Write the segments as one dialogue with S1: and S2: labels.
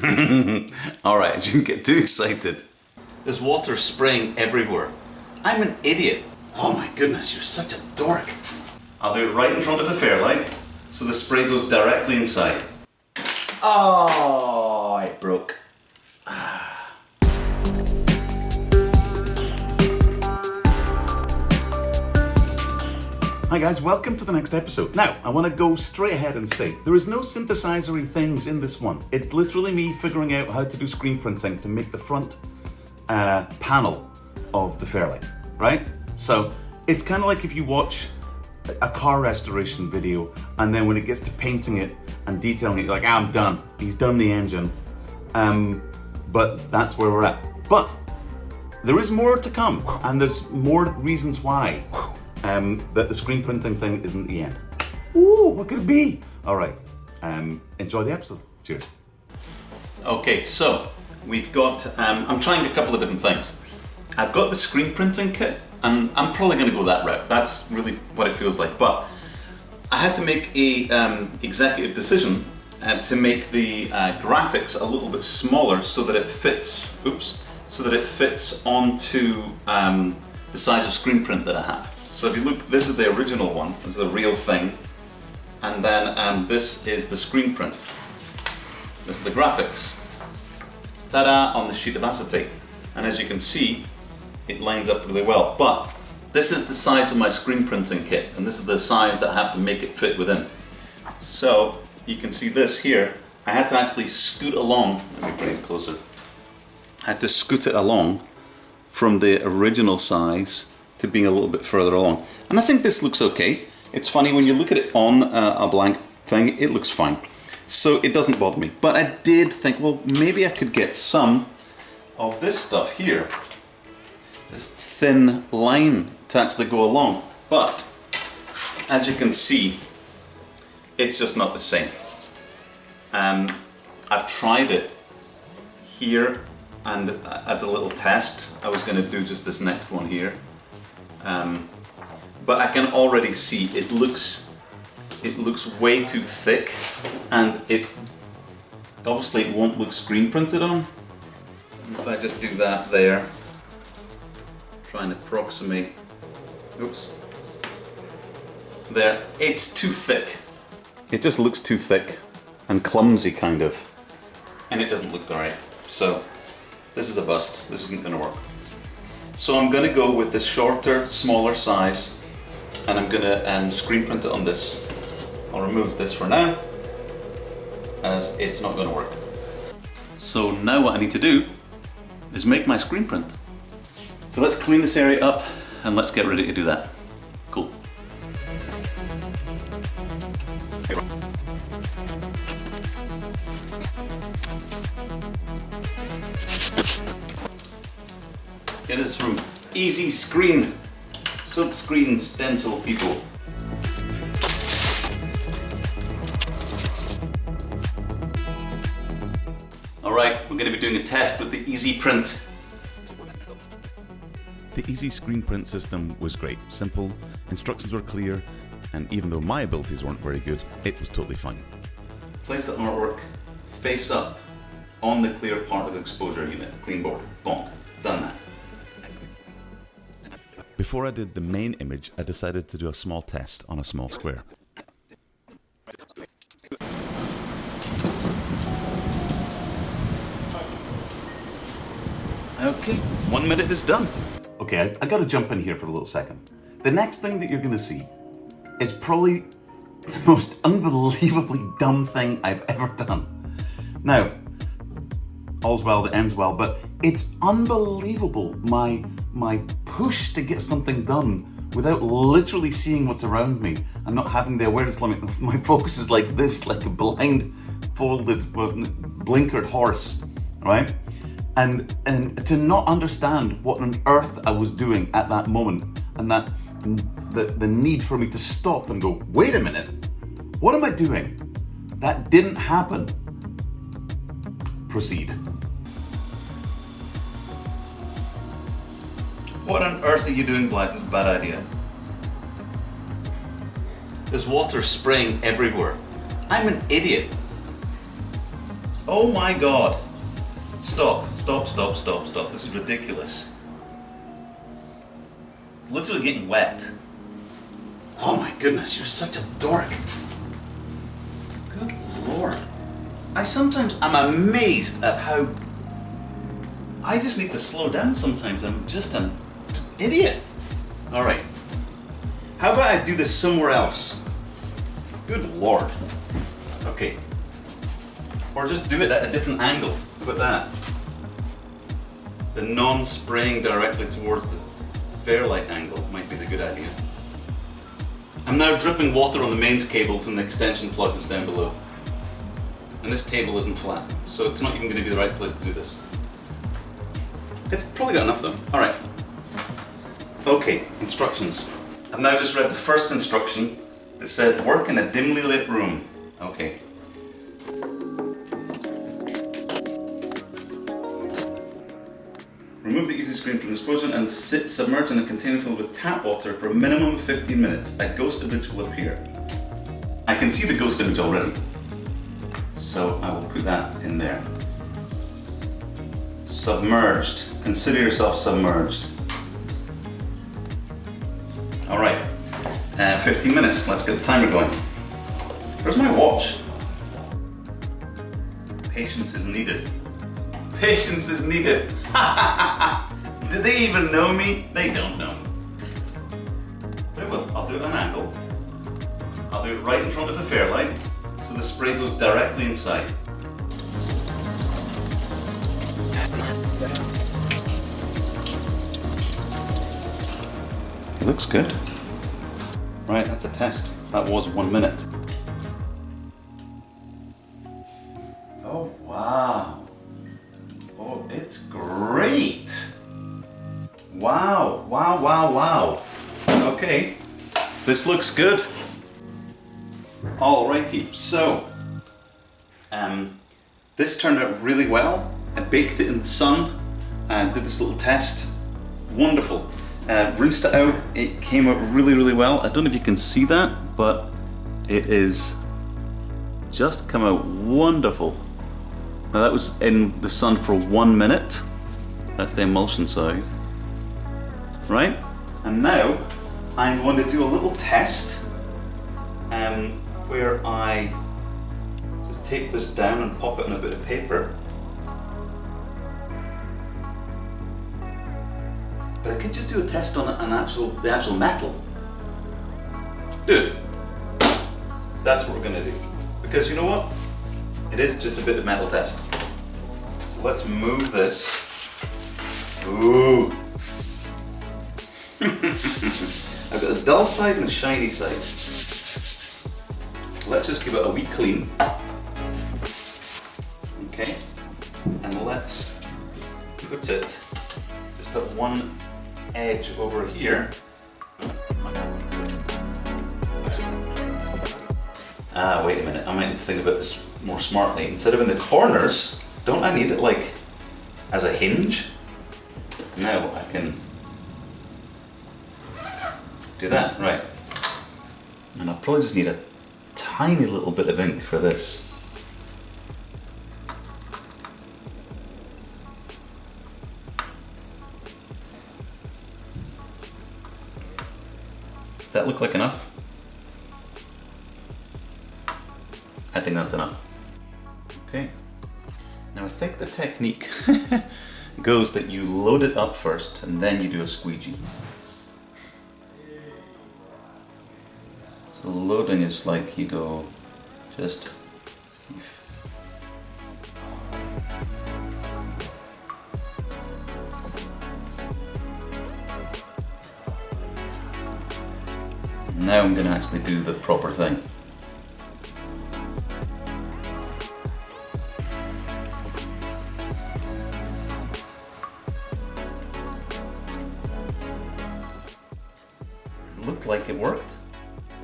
S1: Alright, I shouldn't get too excited. There's water spraying everywhere. I'm an idiot. Oh my goodness, you're such a dork. I'll do it right in front of the Fairlight, so the spray goes directly inside. Oh, it broke. Hi guys, welcome to the next episode. Now, I want to go straight ahead and say, there is no synthesizer-y things in this one. It's literally me figuring out how to do screen printing to make the front panel of the Fairlight, right? So, it's kind of like if you watch a car restoration video, and then when it gets to painting it and detailing it, you're like, I'm done. He's done the engine. But that's where we're at. But there is more to come, and there's more reasons why that the screen printing thing isn't the end. Ooh, what could it be? All right, enjoy the episode. Cheers. Okay, so we've got, I'm trying a couple of different things. I've got the screen printing kit, and I'm probably going to go that route. That's really what it feels like. But I had to make a executive decision to make the graphics a little bit smaller so that it fits. Oops. So that it fits onto the size of screen print that I have. So if you look, this is the original one. This is the real thing, and then this is the screen print. This is the graphics. Ta-da! On the sheet of acetate, and as you can see, it lines up really well. But this is the size of my screen printing kit, and this is the size that I have to make it fit within. So you can see this here. I had to actually scoot along. Let me bring it closer. I had to scoot it along from the original size to being a little bit further along. And I think this looks okay. It's funny, when you look at it on a blank thing, it looks fine. So it doesn't bother me. But I did think, well, maybe I could get some of this stuff here, this thin line, to actually go along. But as you can see, it's just not the same. I've tried it here, and as a little test, I was going to do just this next one here. But I can already see it looks way too thick, and it obviously won't look screen printed on. If I just do that there, try and approximate, oops, there, it's too thick. It just looks too thick and clumsy kind of, and it doesn't look alright. So this is a bust, this isn't going to work. So I'm going to go with the shorter, smaller size, and I'm going to screen print it on this. I'll remove this for now, as it's not going to work. So now what I need to do is make my screen print. So let's clean this area up, and let's get ready to do that. Cool. Okay, this is from Easy Screen, Silk Screen Stencil people. Alright, we're going to be doing a test with the Easy Print.
S2: The Easy Screen Print system was great, simple, instructions were clear, and even though my abilities weren't very good, it was totally fine.
S1: Place the artwork face up on the clear part of the exposure unit, clean border, bonk, done that.
S2: Before I did the main image, I decided to do a small test on a small square.
S1: Okay, 1 minute is done. Okay, I gotta jump in here for a little second. The next thing that you're gonna see is probably the most unbelievably dumb thing I've ever done. Now, all's well that ends well, but it's unbelievable my push to get something done without literally seeing what's around me and not having the awareness limit. My focus is like this, like a blindfolded, blinkered horse, right? And to not understand what on earth I was doing at that moment, and that the need for me to stop and go, wait a minute, what am I doing? That didn't happen. Proceed. What on earth are you doing, Blythe? This is a bad idea. There's water spraying everywhere. I'm an idiot. Oh my god. Stop. This is ridiculous. It's literally getting wet. Oh my goodness, you're such a dork. Good lord. I'm amazed at how... I just need to slow down sometimes. I'm just an idiot. Alright. How about I do this somewhere else? Good lord. Okay. Or just do it at a different angle. How about that? The non-spraying directly towards the Fairlight angle might be the good idea. I'm now dripping water on the mains cables and the extension plug that's down below. And this table isn't flat, so it's not even going to be the right place to do this. It's probably got enough though. Alright. Okay, instructions. I've now just read the first instruction that said work in a dimly lit room. Okay. Remove the easy screen from explosion and sit submerged in a container filled with tap water for a minimum of 15 minutes. A ghost image will appear. I can see the ghost image already, so I will put that in there. Submerged. Consider yourself submerged. Alright, 15 minutes. Let's get the timer going. Where's my watch? Patience is needed. Patience is needed. Do they even know me? They don't know. But I will. I'll do it at an angle. I'll do it right in front of the Fairlight, so the spray goes directly inside. It looks good. Right, that's a test. That was 1 minute. Oh, wow. Oh, it's great. Wow. Okay, this looks good. Alrighty, so this turned out really well. I baked it in the sun and did this little test. Wonderful. Rinsed it out. It came out really well. I don't know if you can see that, but it is just come out wonderful. Now that was in the sun for 1 minute. That's the emulsion side. Right? And now I'm going to do a little test where I just take this down and pop it on a bit of paper. But I could just do a test on the actual metal. Dude, that's what we're gonna do. Because you know what? It is just a bit of metal test. So let's move this. Ooh. I've got the dull side and the shiny side. Let's just give it a wee clean. Okay. And let's put it just at one edge over here. Wait a minute, I might need to think about this more smartly. Instead of in the corners, don't I need it like as a hinge? Now I can do that, right. And I'll probably just need a tiny little bit of ink for this. That look like enough? I think that's enough. Okay. Now I think the technique goes that you load it up first and then you do a squeegee. So loading is like you go just now I'm going to actually do the proper thing. It looked like it worked.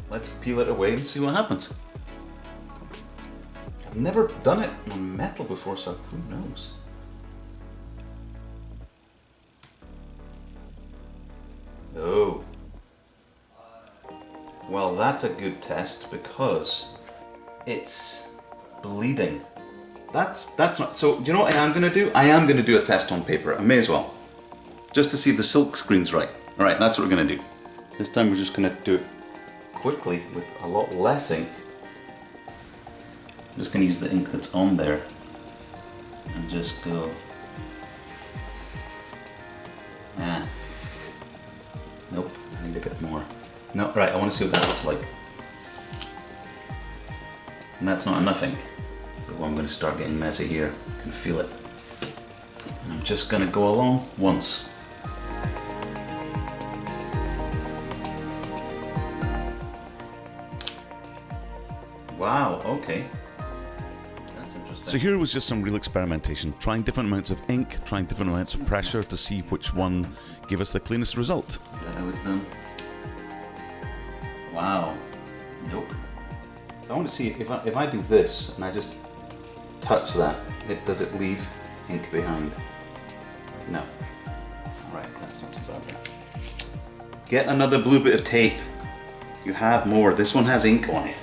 S1: Let's peel it away and see what happens. I've never done it on metal before, so who knows? Oh. Well, that's a good test because it's bleeding. That's not. So, do you know what I am going to do? I am going to do a test on paper. I may as well. Just to see if the silk screen's right. Alright, that's what we're going to do. This time we're just going to do it quickly with a lot less ink. I'm just going to use the ink that's on there and just go. Nope, I need a bit more. No, right, I want to see what that looks like. And that's not enough ink. But I'm going to start getting messy here. I can feel it. And I'm just going to go along once. Wow, okay. That's interesting.
S2: So here was just some real experimentation, trying different amounts of ink, trying different amounts of pressure to see which one gave us the cleanest result.
S1: Is that how it's done? Wow. Nope. I want to see if I do this and I just touch that, does it leave ink behind? No. Right, that's not so bad then. Get another blue bit of tape. You have more. This one has ink on it.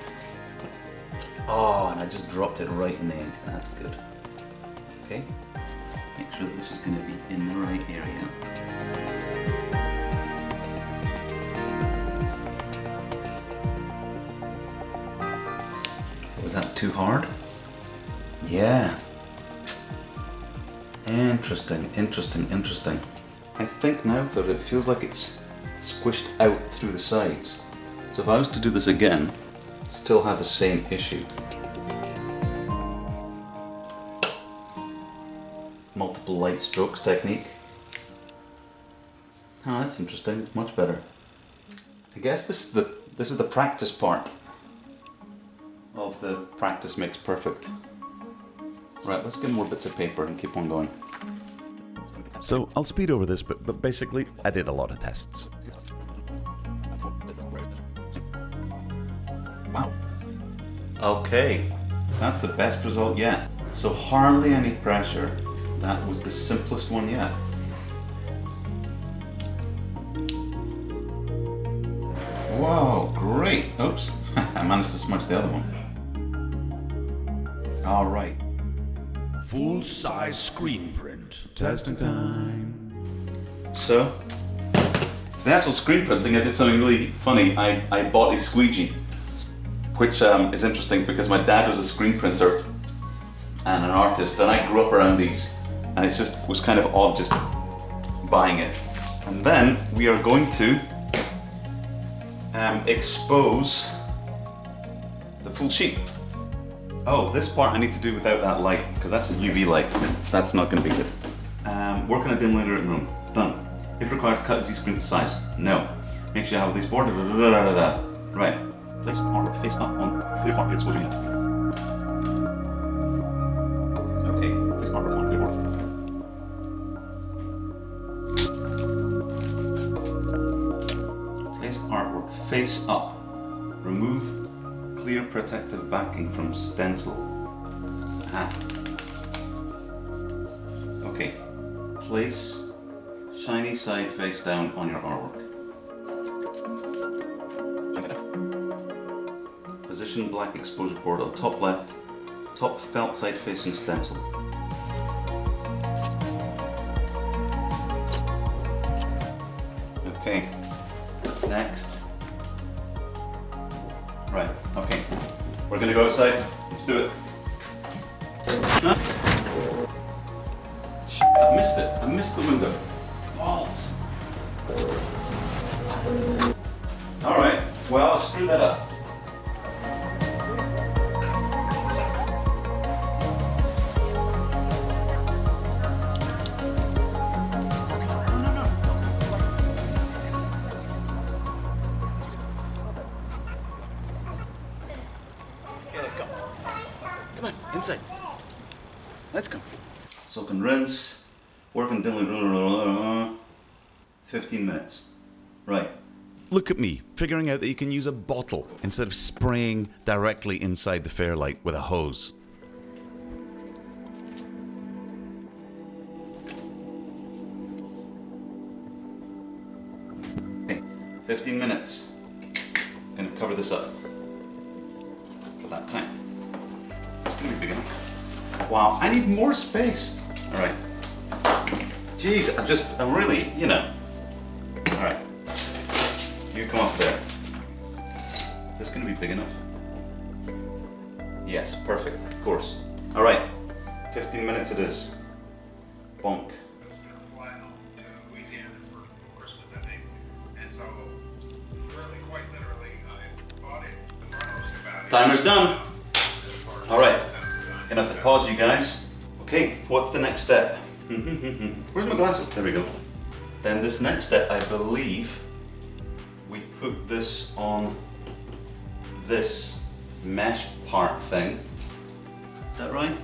S1: Oh, and I just dropped it right in the ink. That's good. Okay. Make sure that this is going to be in the right area. Was that too hard? Yeah. Interesting, interesting, interesting. I think now that it feels like it's squished out through the sides. So if I was to do this again, still have the same issue. Multiple light strokes technique. Oh, that's interesting. It's much better. I guess this is the practice part of the practice makes perfect. Right, let's get more bits of paper and keep on going.
S2: So I'll speed over this, but basically I did a lot of tests.
S1: Wow. Okay, that's the best result yet. So hardly any pressure. That was the simplest one yet. Wow, great. Oops, I managed to smudge the other one. All right.
S3: Full-size screen print. Testing time.
S1: So, for the actual screen printing, I did something really funny. I bought a squeegee, which is interesting because my dad was a screen printer and an artist, and I grew up around these, and it just was kind of odd just buying it. And then we are going to expose the full sheet. Oh, this part I need to do without that light, because that's a UV light. That's not going to be good. Work on a dim lighted room. Done. If required, cut Z-screen to size. No. Make sure you have at least border. Right. Place artwork face up on clear part for exposure unit. Okay. Place artwork on clear board. Place artwork face up. Remove clear protective backing from stencil. Okay. Place shiny side face down on your artwork. Position black exposure board on top left, top felt side facing stencil. Okay. Next. Right, okay. We're gonna go outside. Let's do it. Huh? I missed it. I missed the window. Balls. Alright, well, I'll screw that up. Come on, inside. Let's go. Soak and rinse. Work on dimly. 15 minutes. Right.
S2: Look at me, figuring out that you can use a bottle instead of spraying directly inside the Fairlight with a hose.
S1: Okay, 15 minutes. I'm gonna cover this up for that time. It's gonna be big enough. Wow, I need more space. All right. Jeez, I'm really, you know. All right. You come up there. Is this gonna be big enough? Yes, perfect, of course. All right, 15 minutes it is. Bonk.
S4: I was gonna fly home to Louisiana for Christmas, I think. And so, really, quite literally, I bought it. The Brunos about it.
S1: Timer's done. All right,
S4: Design.
S1: gonna have to pause you guys. Okay, what's the next step? Where's my glasses? There we go. Then this next step, I believe, we put this on this mesh part thing. Is that right?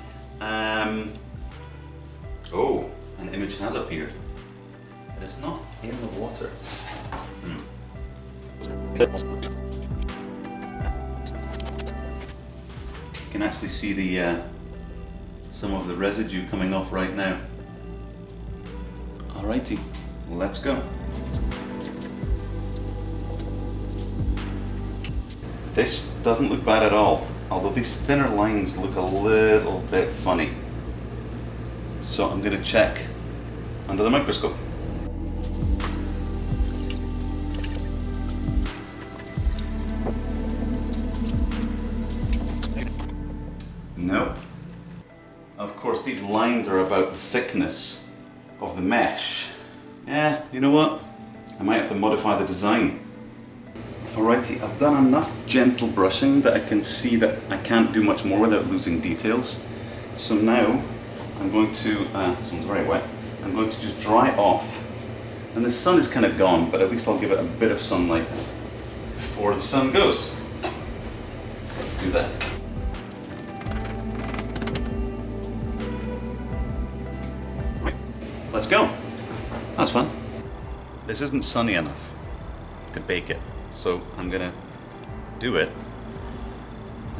S1: Oh, an image has appeared. But it's not in the water. You can actually see the some of the residue coming off right now. Alrighty, let's go. This doesn't look bad at all, although these thinner lines look a little bit funny. So I'm going to check under the microscope. Nope. Of course, these lines are about the thickness of the mesh. Yeah, you know what? I might have to modify the design. Alrighty, I've done enough gentle brushing that I can see that I can't do much more without losing details. So now I'm going to, this one's very wet, I'm going to just dry off. And the sun is kind of gone, but at least I'll give it a bit of sunlight before the sun goes. Let's do that. Right, let's go. That's fun. This isn't sunny enough to bake it. So I'm gonna do it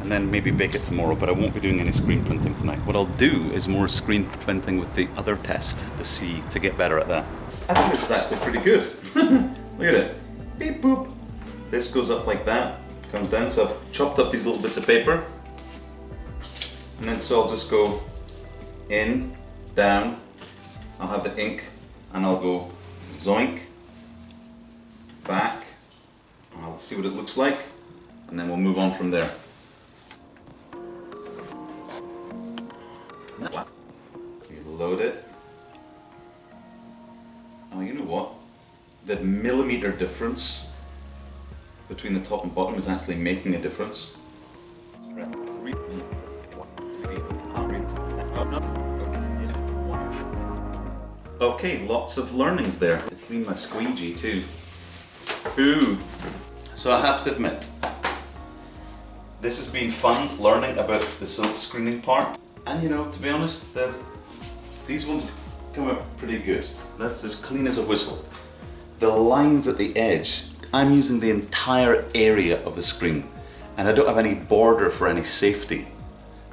S1: and then maybe bake it tomorrow, but I won't be doing any screen printing tonight. What I'll do is more screen printing with the other test to get better at that. I think this is actually pretty good. Look at it. Beep boop. This goes up like that, comes down. So I've chopped up these little bits of paper. And then so I'll just go in, down. I'll have the ink and I'll go zoink, back. I'll see what it looks like, and then we'll move on from there. You load it. Oh, you know what? The millimeter difference between the top and bottom is actually making a difference. Okay, lots of learnings there. To clean my squeegee too. Ooh. So I have to admit, this has been fun learning about the silk screening part. And you know, to be honest, these ones have come out pretty good. That's as clean as a whistle. The lines at the edge, I'm using the entire area of the screen and I don't have any border for any safety.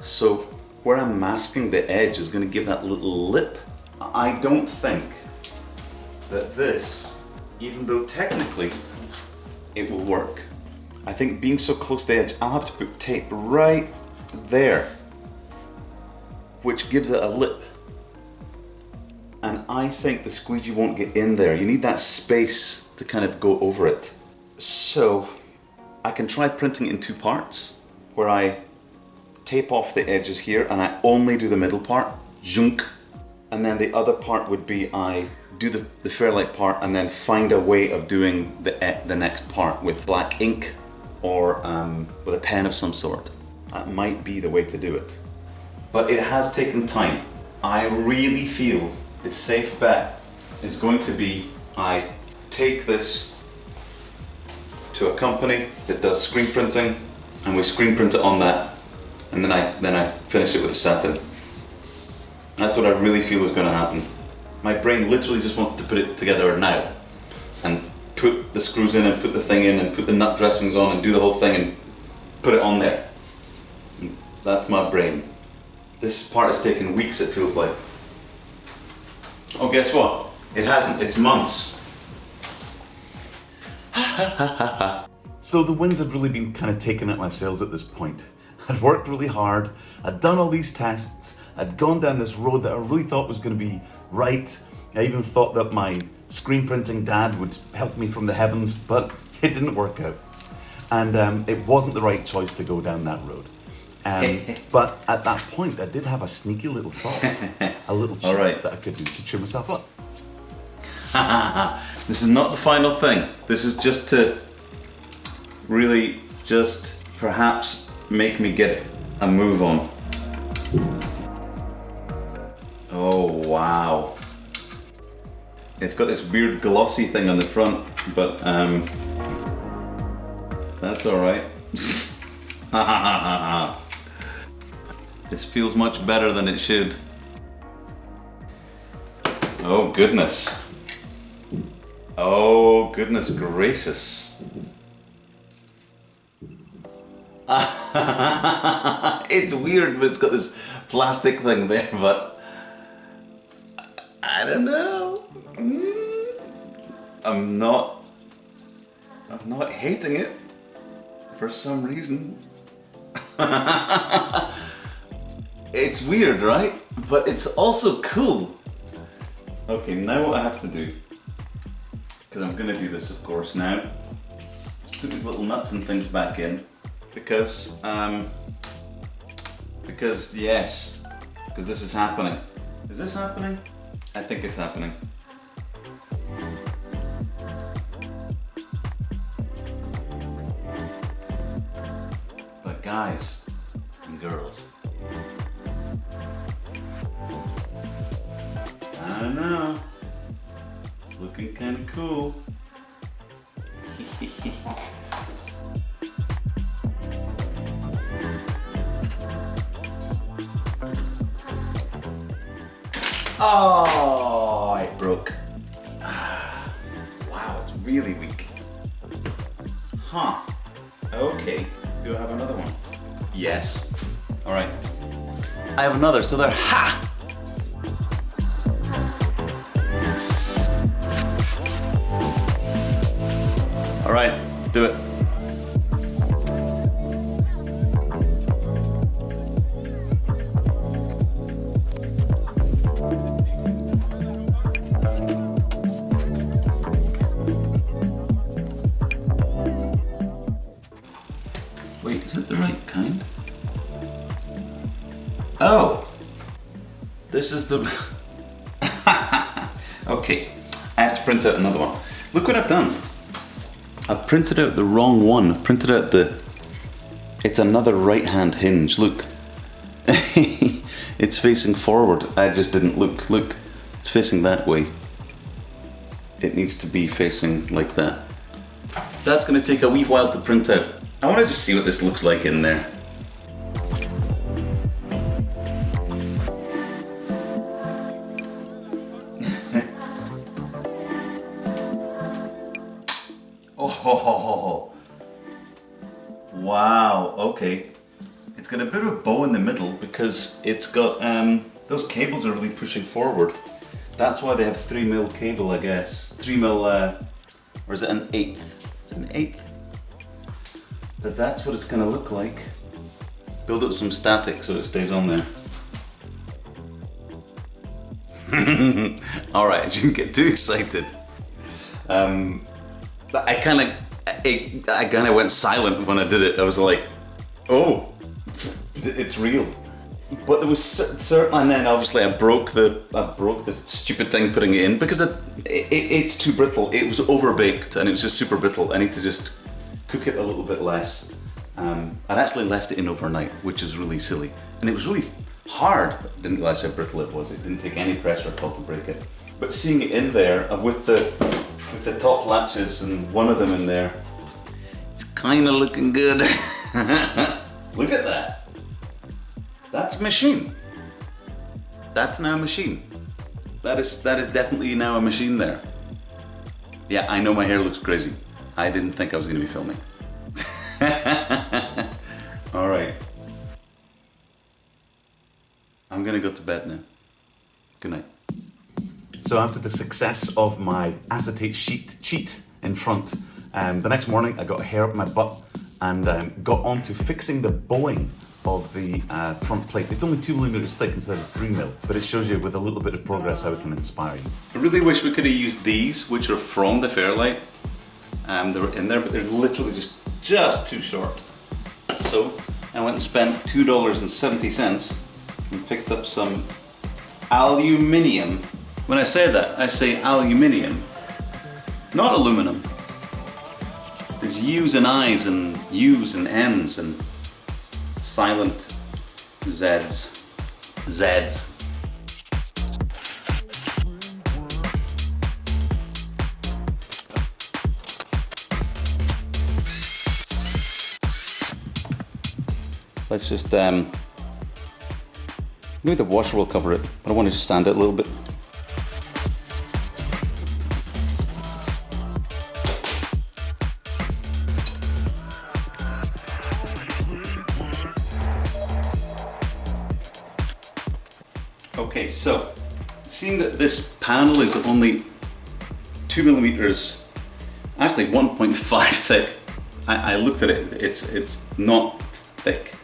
S1: So where I'm masking the edge is going to give that little lip. I don't think that this, even though technically it will work. I think being so close to the edge, I'll have to put tape right there, which gives it a lip. And I think the squeegee won't get in there. You need that space to kind of go over it. So I can try printing it in two parts, where I tape off the edges here and I only do the middle part, zhunk. And then the other part would be I do the Fairlight part and then find a way of doing the next part with black ink or with a pen of some sort. That might be the way to do it. But it has taken time. I really feel the safe bet is going to be I take this to a company that does screen printing and we screen print it on that, and then I finish it with satin. That's what I really feel is going to happen. My brain literally just wants to put it together now and put the screws in and put the thing in and put the nut dressings on and do the whole thing and put it on there. That's my brain. This part has taken weeks, it feels like. Oh, guess what? It hasn't, it's months. So the winds had really been kind of taking at my sails at this point. I'd worked really hard, I'd done all these tests, I'd gone down this road that I really thought was going to be right. I even thought that my screen printing dad would help me from the heavens, but it didn't work out. And it wasn't the right choice to go down that road. But at that point, I did have a sneaky little thought, a little trick that I could do to cheer myself up.
S2: This is not the final thing. This is just to really just perhaps make me get a move on. Oh, wow. It's got this weird glossy thing on the front, but that's alright. This feels much better than it should. Oh goodness. Oh goodness gracious. It's weird, but it's got this plastic thing there, but I don't know. I'm not hating it for some reason. It's weird, right? But it's also cool. Okay, now what I have to do, because I'm gonna do this of course now, is put these little nuts and things back in, because yes, because this is happening. Is this happening? I think it's happening. But guys and girls, I don't know, it's looking kind of cool. Oh, it broke. Wow, it's really weak. Huh. Okay. Do I have another one? Yes. All right. I have another, so there. Ha! All right, let's do it. Wait, is it the right kind? Oh! This is the... Okay, I have to print out another one. Look what I've done. I've printed out the wrong one. I've printed out the... It's another right-hand hinge, look. It's facing forward. I just didn't look. Look, it's facing that way. It needs to be facing like that. That's gonna take a wee while to print out. I want to just see what this looks like in there. Oh, wow, okay. It's got a bit of a bow in the middle because it's got, those cables are really pushing forward. That's why they have 3mm cable, I guess. 3mm, or is it an 1/8? Is it an 1/8? But that's what it's gonna look like. Build up some static so it stays on there. Alright, I shouldn't get too excited. But I kinda went silent when I did it. I was like, oh, it's real. But there was certain, and then obviously I broke the stupid thing putting it in because it's too brittle. It was overbaked and it was just super brittle. I need to just cook it a little bit less. I'd actually left it in overnight, which is really silly. And it was really hard. I didn't realize how brittle it was. It didn't take any pressure at all to break it. But seeing it in there with the top latches and one of them in there, it's kind of looking good. Look at that. That's a machine. That's now a machine. That is definitely now a machine there. Yeah, I know my hair looks crazy. I didn't think I was going to be filming. All right. I'm going to go to bed now. Good night.
S1: So after the success of my acetate sheet cheat in front, the next morning I got a hair up my butt and got on to fixing the bowing of the front plate. It's only 2mm thick instead of 3mm, but it shows you with a little bit of progress how it can inspire you.
S2: I really wish we could have used these, which are from the Fairlight. They were in there, but they're literally just too short. So I went and spent $2.70 and picked up some aluminium. When I say that, I say aluminium, not aluminum. There's U's and I's and U's and M's and silent Z's. Z's. Let's just, maybe the washer will cover it, but I want to just sand it a little bit. Okay, so seeing that this panel is only 2mm, actually 1.5 thick, I looked at it, it's not thick.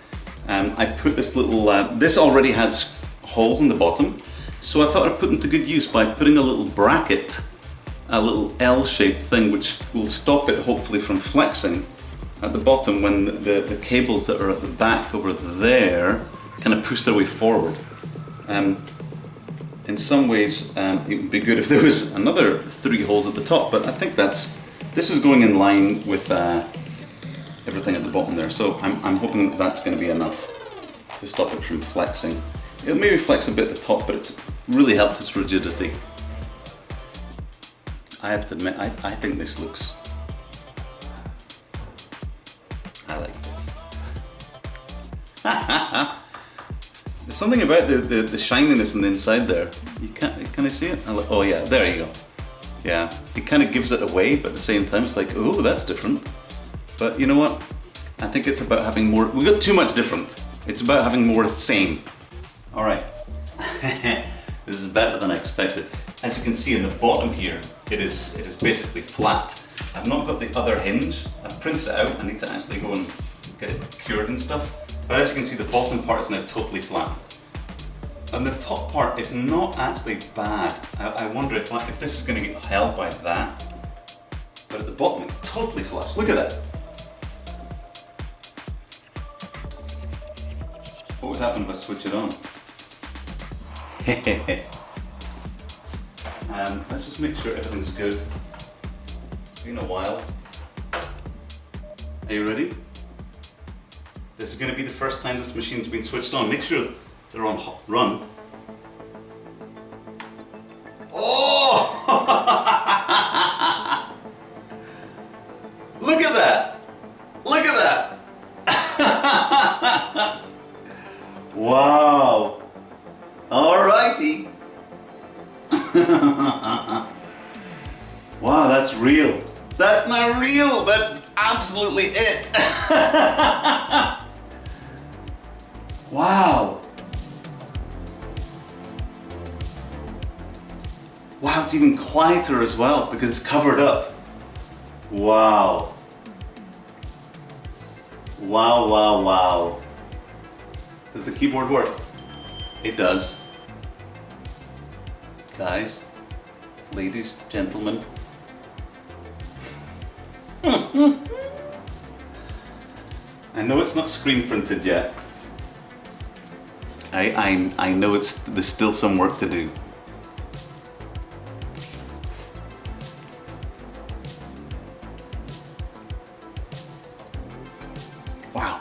S2: I put this little, this already had holes in the bottom, so I thought I'd put them to good use by putting a little bracket, a little L-shaped thing which will stop it hopefully from flexing at the bottom when the cables that are at the back over there kind of push their way forward. In some ways it would be good if there was another 3 holes at the top, but I think this is going in line with everything at the bottom there, so I'm hoping that's going to be enough to stop it from flexing. It'll maybe flex a bit at the top, but it's really helped its rigidity. I have to admit, I think this looks... I like this. There's something about the shininess on the inside there. Can I see it? Oh yeah, there you go. Yeah, it kind of gives it away, but at the same time it's like, oh, that's different. But you know what? I think it's about having more. We got too much different. It's about having more same. All right. This is better than I expected. As you can see in the bottom here, it is basically flat. I've not got the other hinge. I've printed it out. I need to actually go and get it cured and stuff. But as you can see, the bottom part is now totally flat. And the top part is not actually bad. I wonder if this is going to get held by that. But at the bottom, it's totally flush. Look at that. What would happen if I switch it on? Let's just make sure everything's good. It's been a while. Are you ready? This is going to be the first time this machine's been switched on. Make sure they're on run. Oh! Look at that! Look at that! Wow! Alrighty! Wow, that's real. That's not real! That's absolutely it! Wow! Wow, it's even quieter as well because it's covered up. Wow. Wow, wow, wow. Does the keyboard work? It does. Guys, ladies, gentlemen. I know it's not screen printed yet. I know there's still some work to do. Wow.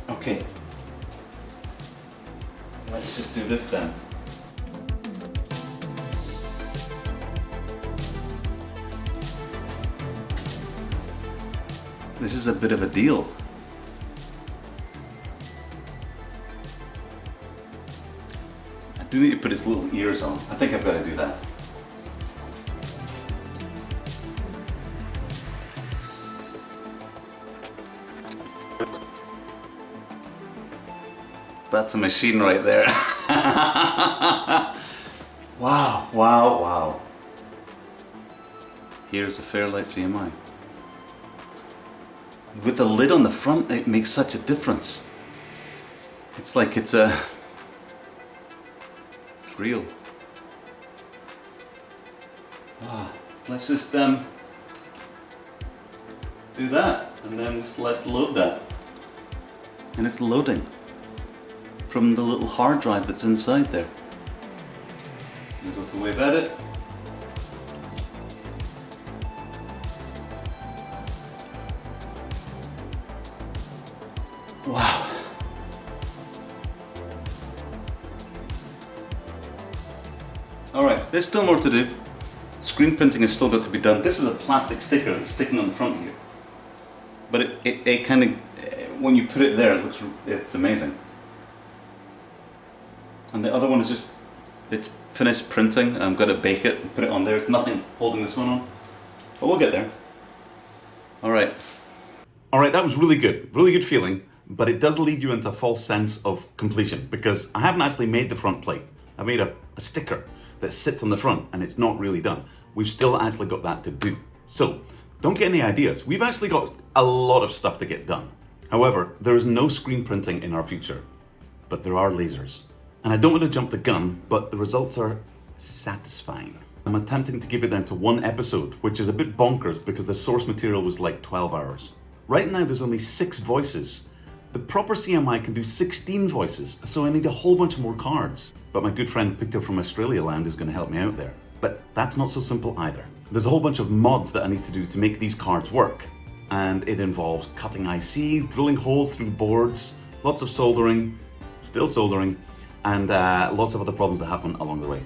S2: Okay. Let's just do this then. This is a bit of a deal. I do need to put his little ears on. I think I've got to do that. That's a machine right there. Wow, wow, wow. Here's a Fairlight CMI. with the lid on the front, it makes such a difference. It's like it's real. Let's just do that, and then just let's load that. And it's loading from the little hard drive that's inside there. I'm gonna go to Wave Edit. Wow. Alright, there's still more to do. Screen printing has still got to be done. This is a plastic sticker that's sticking on the front here. But it kind of, when you put it there, it's amazing. And the other one is just, it's finished printing. I'm going to bake it and put it on there. It's nothing holding this one on. But we'll get there. Alright.
S1: Alright, that was really good feeling, but it does lead you into a false sense of completion because I haven't actually made the front plate. I made a sticker that sits on the front and it's not really done. We've still actually got that to do. So, don't get any ideas. We've actually got a lot of stuff to get done. However, there is no screen printing in our future, but there are lasers. And I don't want to jump the gun, but the results are satisfying. I'm attempting to keep it down to 1 episode, which is a bit bonkers because the source material was like 12 hours. Right now there's only 6 voices. The proper CMI can do 16 voices, so I need a whole bunch more cards. But my good friend Victor from Australia land is going to help me out there. But that's not so simple either. There's a whole bunch of mods that I need to do to make these cards work. And it involves cutting ICs, drilling holes through boards, lots of soldering, still soldering, and lots of other problems that happen along the way.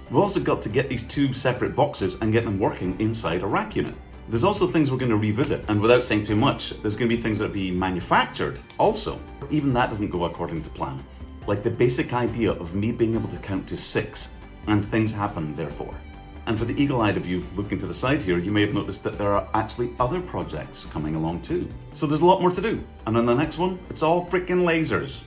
S1: We've also got to get these 2 separate boxes and get them working inside a rack unit. There's also things we're going to revisit, and without saying too much, there's going to be things that will be manufactured also. Even that doesn't go according to plan. Like the basic idea of me being able to count to 6, and things happen therefore. And for the eagle-eyed of you looking to the side here, you may have noticed that there are actually other projects coming along too. So there's a lot more to do. And on the next one, it's all freaking lasers.